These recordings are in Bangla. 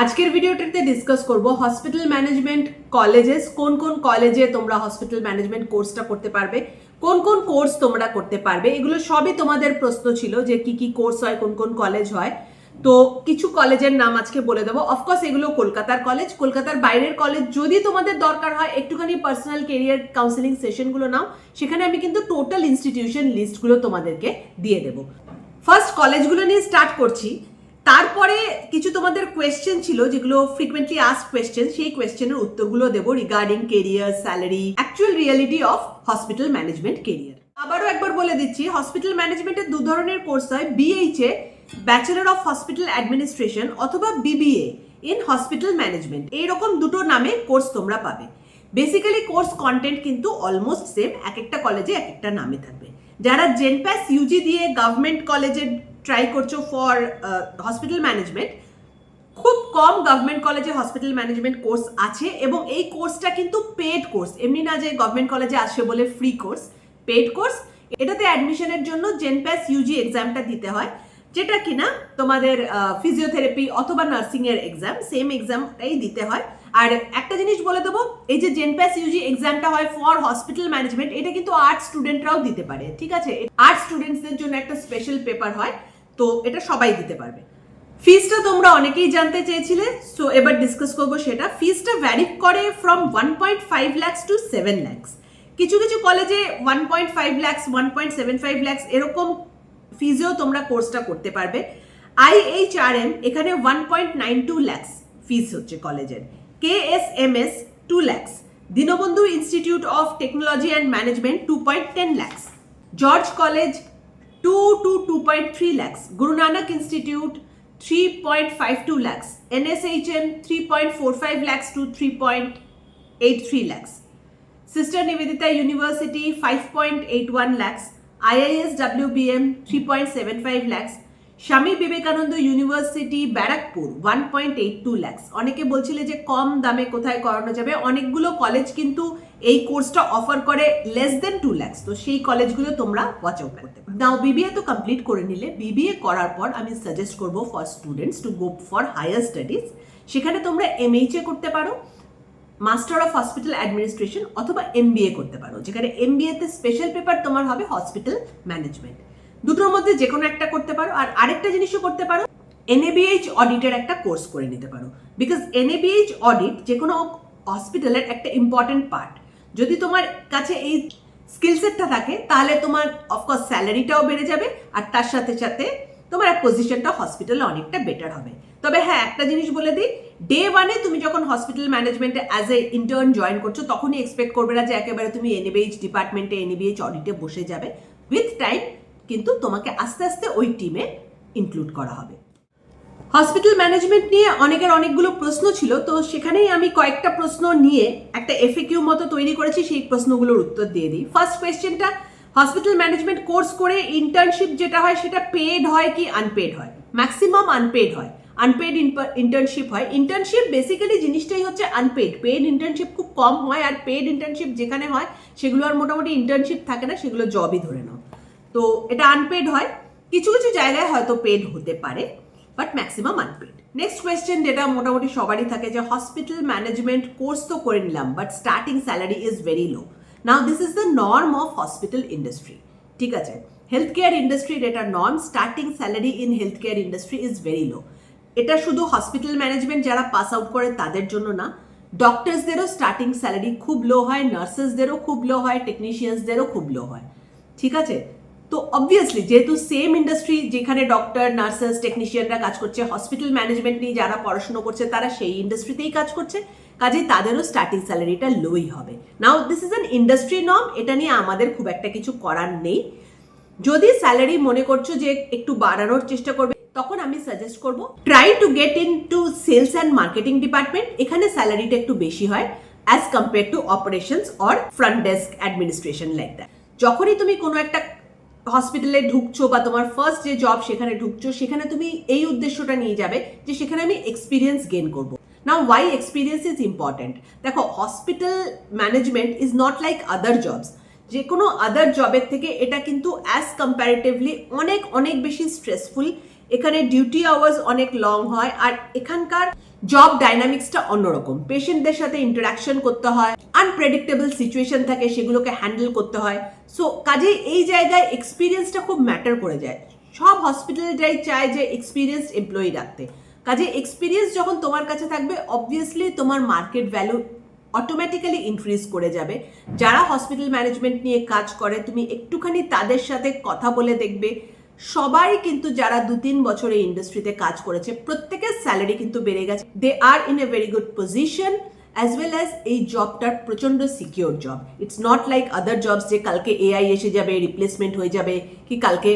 আজকের ভিডিওটাতে ডিসকাস করব হসপিটাল ম্যানেজমেন্ট কলেজেস, কোন কোন কলেজে তোমরা হসপিটাল ম্যানেজমেন্ট কোর্সটা করতে পারবে, কোন কোন কোর্স তোমরা করতে পারবে। এগুলো সবই তোমাদের প্রশ্ন ছিল যে কি কি কোর্স হয়, কোন কোন কলেজ হয়। তো কিছু কলেজের নাম আজকে বলে দেবো। অফকোর্স এগুলো কলকাতার কলেজ, কলকাতার বাইরের কলেজ যদি তোমাদের দরকার হয় একটুখানি পার্সোনাল কেরিয়ার কাউন্সেলিং সেশনগুলো নাও, সেখানে আমি কিন্তু টোটাল ইনস্টিটিউশন লিস্টগুলো তোমাদেরকে দিয়ে দেবো। ফার্স্ট কলেজগুলো নিয়ে স্টার্ট করছি। তারপরে কিছু তোমাদের কোয়েশ্চেন ছিল যেগুলো ফ্রিকুয়েন্টলি আস্ক কোয়েশ্চেন, সেই কোয়েশ্চেনের উত্তরগুলো দেবো regarding career, salary, actual reality of hospital management career. আবারও একবার বলে দিচ্ছি, হসপিটাল ম্যানেজমেন্টের দু ধরনের কোর্স হয়, BHA bachelor of hospital administration অথবা বিবিএ ইন হসপিটাল ম্যানেজমেন্ট, এইরকম দুটো নামে কোর্স তোমরা পাবে। বেসিক্যালি কোর্স কন্টেন্ট কিন্তু অলমোস্ট সেম, এক একটা কলেজে এক একটা নামে থাকবে। যারা জেনপ্যাস ইউজি দিয়ে গভর্নমেন্ট কলেজে ট্রাই করছো ফর হসপিটাল ম্যানেজমেন্ট, খুব কম গভর্নমেন্ট কলেজে হসপিটাল ম্যানেজমেন্ট কোর্স আছে এবং এই কোর্সটা কিন্তু পেড কোর্স, এমনি না যে গভর্নমেন্ট কলেজে আসে বলে ফ্রি কোর্স, পেড কোর্স। এটাতে অ্যাডমিশনের জন্য জেনপ্যাস ইউজি এক্সামটা দিতে হয়, যেটা কিনা তোমাদের ফিজিওথেরাপি অথবা নার্সিং এর এক্সাম, সেম এক্সামটাই দিতে হয়। আর একটা জিনিস বলে দেবো, এই যে জেনপ্যাস ইউজি এক্সামটা হয় ফর হসপিটাল ম্যানেজমেন্ট, এটা কিন্তু আর্টস স্টুডেন্টরাও দিতে পারে, ঠিক আছে? আর্টস স্টুডেন্টসদের জন্য একটা স্পেশাল পেপার হয়, তো এটা সবাই দিতে পারবে। ফিসটা তোমরা অনেকেই জানতে চেয়েছিলে, সো এবার ডিসকাস করবো সেটা। ফিসটা ভ্যারি করে ফ্রম 1.5 lakhs টু 7 lakhs। কিছু কিছু কলেজে 1.5 lakhs, 1.75 lakhs এরকম ফিজেও তোমরা কোর্সটা করতে পারবে। IHRM এখানে 1.92 lakhs ফিস হচ্ছে কলেজের। KSMS 2 lakhs। Dinabandhu institute of technology and management 2.10 lakhs। George college 2 to 2.3 lakhs, Guru Nanak Institute 3.52 lakhs, NSHM 3.45 lakhs to 3.83 lakhs, Sister Nivedita University 5.81 lakhs, IIS WBM 3.75 lakhs, Swami Vivekananda university Barrackpore 1.82 lakhs। অনেকে বলছিলে যে কম দামে কোথায় করানো যাবে, অনেকগুলো কলেজ কিন্তু এই কোর্সটা অফার করে লেস দেন 2 lakhs, তো সেই কলেজগুলো তোমরা ওয়াচ আউট করতে পারো। নাও বিবিএ তো কমপ্লিট করে নিলে, বিবিএ করার পর আমি সাজেস্ট করবো for students to go for higher studies. সেখানে তোমরা এমএইচএ করতে পারো, মাস্টার অফ হসপিটাল অ্যাডমিনিস্ট্রেশন অথবা এমবিএ করতে পারো, যেখানে এমবিএ তে স্পেশাল পেপার তোমার হবে হসপিটাল ম্যানেজমেন্ট। দুটোর মধ্যে যে কোনো একটা করতে পারো। আর আরেকটা জিনিসও করতে পারো, NABH অডিটের একটা কোর্স করে নিতে পারো, বিকজ NABH অডিট যে কোনো হসপিটালের একটা ইম্পর্টেন্ট পার্ট। যদি তোমার কাছে এই স্কিল সেটটা থাকে তাহলে তোমার অফকোর্স স্যালারিটাও বেড়ে যাবে আর তার সাথে সাথে তোমার পজিশনটা হসপিটালে অনেকটা বেটার হবে। তবে হ্যাঁ, একটা জিনিস বলে দিই, ডে ওয়ানে তুমি যখন হসপিটাল ম্যানেজমেন্টে অ্যাজ এ ইন্টার্ন জয়েন করছো তখনই এক্সপেক্ট করবে না যে একেবারে তুমি NABH ডিপার্টমেন্টে NABH অডিটে বসে যাবে। উইথ টাইম কিন্তু তোমাকে আস্তে আস্তে ওই টিমে ইনক্লুড করা হবে। হসপিটাল ম্যানেজমেন্ট নিয়ে অনেকের অনেকগুলো প্রশ্ন ছিল, তো সেখানেই আমি কয়েকটা প্রশ্ন নিয়ে একটা এফএকিউ মতো তৈরি করেছি, সেই প্রশ্নগুলোর উত্তর দিয়ে দিই। ফার্স্ট কোয়েশ্চেনটা, হসপিটাল ম্যানেজমেন্ট কোর্স করে ইন্টার্নশিপ যেটা হয় সেটা পেড হয় কি আনপেড হয়? ম্যাক্সিমাম আনপেড হয়, আনপেড ইন্টার্নশিপ হয়। ইন্টার্নশিপ বেসিক্যালি জিনিসটাই হচ্ছে আনপেড, পেড ইন্টার্নশিপ খুব কম হয়, আর পেড ইন্টার্নশিপ যেখানে হয় সেগুলো আর মোটামুটি ইন্টার্নশিপ থাকে না, সেগুলো জবই ধরে নাও। তো এটা আনপেড হয়, কিছু কিছু জায়গায় হয়তো পেড হতে পারে, but maximum unpaid. Next question যেটা মোটামুটি সবারই থাকে, যে হসপিটাল ম্যানেজমেন্ট কোর্স তো করে নিলাম but starting salary is very low. Now this is the norm of hospital industry, ঠিক আছে? হেলথ কেয়ার ইন্ডাস্ট্রির এটা norm, starting salary in health care industry is very low. এটা শুধু হসপিটাল ম্যানেজমেন্ট যারা পাস আউট করে তাদের জন্য না, ডক্টরসদেরও স্টার্টিং স্যালারি খুব লো হয়, নার্সেসদেরও খুব লো হয়, টেকনিশিয়ানসদেরও খুব লো হয়, ঠিক আছে? তো অবভিয়াসলি যেহেতু সেম ইন্ডাস্ট্রি, যেখানে ডক্টর, নার্সেস, টেকনিশিয়ানরা কাজ করছে, হসপিটাল ম্যানেজমেন্ট নিয়ে যারা পড়াশোনা করছে তারা সেই ইন্ডাস্ট্রিতেই কাজ করছে, কাজেই তাদেরও স্টার্টিং স্যালারিটা লোই হবে। Now this is an industry norm, এটা নিয়ে আমাদের খুব একটা কিছু করার নেই। যদি স্যালারি মনে করছো যে একটু বাড়ানোর চেষ্টা করবে, তখন আমি সাজেস্ট করব try to get in to sales and marketing department. এখানে স্যালারিটা একটু বেশি হয় as compare to operations or front desk administration like that. যখনই তুমি কোনো একটা হসপিটালে ঢুকছো বা তোমার ফার্স্ট যে জব সেখানে ঢুকছো, সেখানে তুমি এই উদ্দেশ্যটা নিয়ে যাবে যে সেখানে আমি এক্সপিরিয়েন্স গেইন করবো। নাও ওয়াই এক্সপিরিয়েন্স ইজ ইম্পর্টেন্ট? দেখো, hospital management is not like other jobs. যে কোনো আদার জবের থেকে এটা কিন্তু অ্যাজ কম্প্যারেটিভলি অনেক অনেক বেশি স্ট্রেসফুল এখানে ডিউটি আওয়ার্স অনেক লং হয়, আর এখানকার জব ডাইনামিক্সটা অন্যরকম। পেশেন্টদের সাথে ইন্টারাকশন করতে হয়, আনপ্রেডিক্টেবল সিচুয়েশন থাকে, সেগুলোকে হ্যান্ডেল করতে হয়। সো কাজেই এই জায়গায় এক্সপিরিয়েন্সটা খুব ম্যাটার করে যায়। সব হসপিটালটাই চায় যে এক্সপিরিয়েন্সড এমপ্লয়ি রাখতে। কাজে এক্সপিরিয়েন্স যখন তোমার কাছে থাকবে, অবভিয়াসলি তোমার মার্কেট ভ্যালু অটোমেটিক্যালি ইনক্রিজ করে যাবে। যারা হসপিটাল ম্যানেজমেন্ট নিয়ে কাজ করে, তুমি একটুখানি তাদের সাথে কথা বলে দেখবে, সবাই কিন্তু যারা 2-3 বছর এই ইন্ডাস্ট্রিতে কাজ করেছে, প্রত্যেকের স্যালারি কিন্তু বেড়ে গেছে। They are in a very good position, as well as এই জবটার প্রচন্ড secure job. It's not like other jobs যে কালকে এআই এসে যাবে, রিপ্লেসমেন্ট হয়ে যাবে, কি কালকে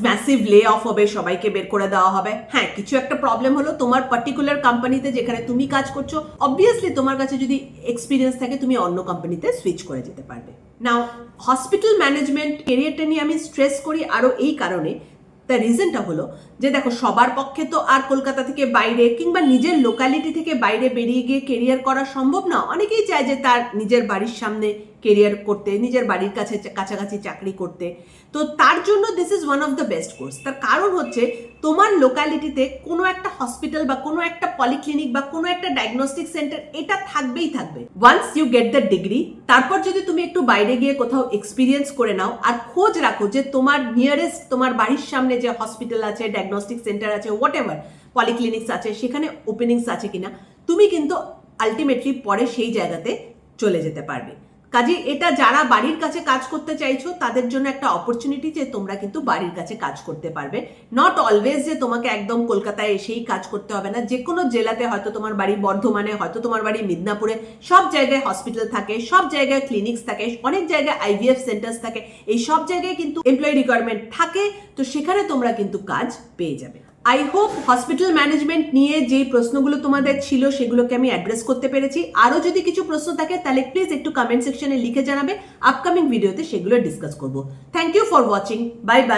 ম্যাসিভ লে অফ হবে, সবাইকে বের করে দেওয়া হবে। হ্যাঁ, কিছু একটা প্রবলেম হলো তোমার পার্টিকুলার কোম্পানিতে যেখানে তুমি কাজ করছো, অবভিয়াসলি তোমার কাছে যদি এক্সপিরিয়েন্স থাকে তুমি অন্য কোম্পানিতে সুইচ করে যেতে পারবে। নাও হসপিটাল ম্যানেজমেন্ট কেরিয়ারটা নিয়ে আমি স্ট্রেস করি আরও এই কারণে, তার রিজনটা হলো যে দেখো, সবার পক্ষে তো আর কলকাতা থেকে বাইরে কিংবা নিজের লোকালিটি থেকে বাইরে বেরিয়ে গিয়ে কেরিয়ার করা সম্ভব না। অনেকেই চায় যে তার নিজের বাড়ির সামনে কেরিয়ার করতে, নিজের বাড়ির কাছাকাছি চাকরি করতে। তো তার জন্য this is one of the best course. তার কারণ হচ্ছে তোমার লোকালিটিতে কোনো একটা হসপিটাল বা কোনো একটা পলিক্লিনিক বা কোনো একটা ডায়াগনস্টিক সেন্টার এটা থাকবেই থাকবে। Once you get the degree, তারপর যদি তুমি একটু বাইরে গিয়ে কোথাও এক্সপিরিয়েন্স করে নাও আর খোঁজ রাখো যে তোমার নিয়ারেস্ট, তোমার বাড়ির সামনে যে হসপিটাল আছে, ডায়াগনস্টিক সেন্টার আছে, হোয়াট এভার পলিক্লিনিক্স আছে, সেখানে ওপেনিংস আছে কিনা, তুমি কিন্তু আলটিমেটলি পরে সেই জায়গাতে চলে যেতে পারবে। কাজে এটা যারা বাড়ির কাছে কাজ করতে চাইছো তাদের জন্য একটা অপরচুনিটি যে তোমরা কিন্তু বাড়ির কাছে কাজ করতে পারবে। নট অলওয়েজ যে তোমাকে একদম কলকাতায় এসেই কাজ করতে হবে না। যে কোনো জেলাতে, হয়তো তোমার বাড়ি বর্ধমানে, হয়তো তোমার বাড়ি মিদনাপুরে, সব জায়গায় হসপিটাল থাকে, সব জায়গায় ক্লিনিক্স থাকে, অনেক জায়গায় আইভিএফ সেন্টার্স থাকে, এই সব জায়গায় কিন্তু এমপ্লয়ি রিকোয়ারমেন্ট থাকে। তো সেখানে তোমরা কিন্তু কাজ পেয়ে যাবে। আই হোপ হসপিটাল ম্যানেজমেন্ট নিয়ে যেই প্রশ্নগুলো তোমাদের ছিল সেগুলোকে আমি অ্যাড্রেস করতে পেরেছি। আরও যদি কিছু প্রশ্ন থাকে তাহলে প্লিজ একটু কমেন্ট সেকশনে লিখে জানাবে, আপকামিং ভিডিওতে সেগুলো ডিসকাস করবো। Thank you for watching, bye by.